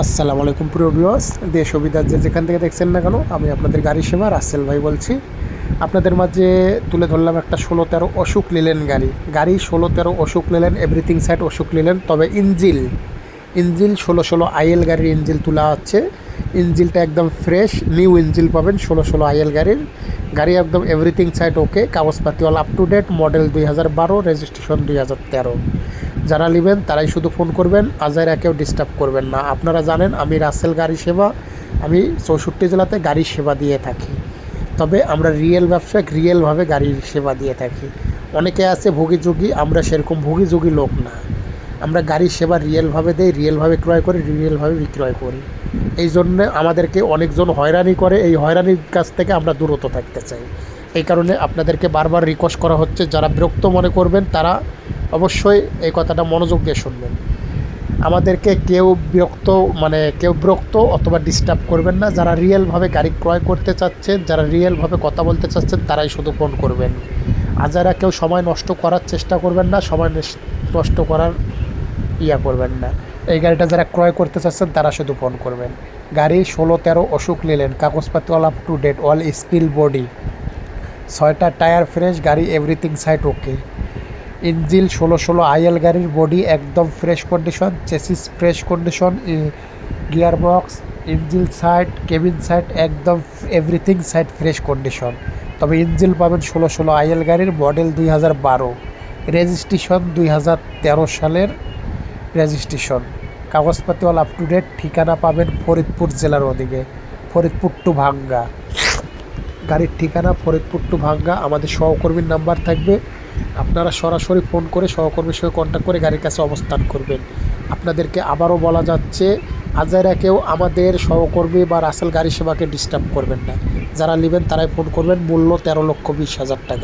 আসসালামু আলাইকুম প্রিয় ভিউয়ার্স, দেশ ও বিদেশ যে যেখান থেকে দেখছেন না কেন, আমি আপনাদের গাড়ি সেবা রাসেল ভাই বলছি। আপনাদের মাঝে তুলে ধরলাম একটা 16-13 অশোক লিলেন গাড়ি 16-13 অশোক লিলেন, এভরিথিং সাইড অশোক লিলেন। তবে ইঞ্জিল 16 আইএল গাড়ির ইঞ্জিল তোলা হচ্ছে। ইঞ্জিলটা একদম ফ্রেশ নিউ ইঞ্জিল পাবেন 16 আইএল গাড়ি একদম এভরিথিং সাইড ওকে, কাগজপাতি all up to date, model 2012, registration 2013। যারা নেবেন তারাই শুধু ফোন করবেন, আজাইরা কেউ ডিস্টার্ব করবেন না। আপনারা জানেন আমি রাসেল গাড়ি সেবা, আমি 64 জেলাতে গাড়ি সেবা দিয়ে থাকি। তবে আমরা রিয়েল ব্যবসায়িক, রিয়েলভাবে গাড়ির সেবা দিয়ে থাকি। অনেকে আছে ভুগিযোগী, আমরা সেরকম ভুগিযোগী লোক না। আমরা গাড়ির সেবা রিয়েলভাবে দেই, রিয়েলভাবে ক্রয় করি, রিয়েলভাবে বিক্রয় করি। এই জন্যে আমাদেরকে অনেকজন হয়রানি করে, এই হয়রানির কাছ থেকে আমরা দূরত থাকতে চাই। এই কারণে আপনাদেরকে বারবার রিকোয়েস্ট করা হচ্ছে, যারা বিরক্ত মনে করবেন তারা অবশ্যই এই কথাটা মনোযোগ দিয়ে শুনবেন। আমাদেরকে কেউ বিরক্ত অথবা ডিস্টার্ব করবেন না। যারা রিয়েলভাবে গাড়ি ক্রয় করতে চাচ্ছেন, যারা রিয়েলভাবে কথা বলতে চাচ্ছেন, তারাই শুধু ফোন করবেন। আর যারা কেউ সময় নষ্ট করার চেষ্টা করবেন না, সময় নষ্ট করার করবেন না। এই গাড়িটা যারা ক্রয় করতে চাচ্ছেন তারা শুধু ফোন করবেন। গাড়ি 16-13 অশোক লিলেন, কাগজপাতি all up to date, all steel body, 6টা টায়ার ফ্রেশ, গাড়ি এভরিথিং সাইড ওকে। ইঞ্জিল 16 আইএল গাড়ির, বডি একদম fresh condition, chassis fresh condition, gear box, engine side, cabin side একদম এভরিথিং সাইড ফ্রেশ কন্ডিশন। তবে ইঞ্জিল পাবেন 16 আইএল গাড়ির, মডেল 2012, রেজিস্ট্রেশন 2013 সালের রেজিস্ট্রেশন, কাগজপাতি অল আপ টু ডেট। ঠিকানা পাবেন ফরিদপুর জেলার ওদিকে, ফরিদপুর টু ভাঙ্গা। গাড়ির ঠিকানা ফরিদপুর টু ভাঙ্গা। আমাদের সহকর্মীর নাম্বার থাকবে, আপনারা সরাসরি ফোন করে সহকর্মীর সঙ্গে কন্ট্যাক্ট করে গাড়ির কাছে অবস্থান করবেন। আপনাদেরকে আবারও বলা যাচ্ছে, আজাইরা কেউ আমাদের সহকর্মী বা রাসেল গাড়ি সেবাকে ডিস্টার্ব করবেন না। যারা নেবেন তারাই ফোন করবেন। মূল্য 13,20,000 টাকা।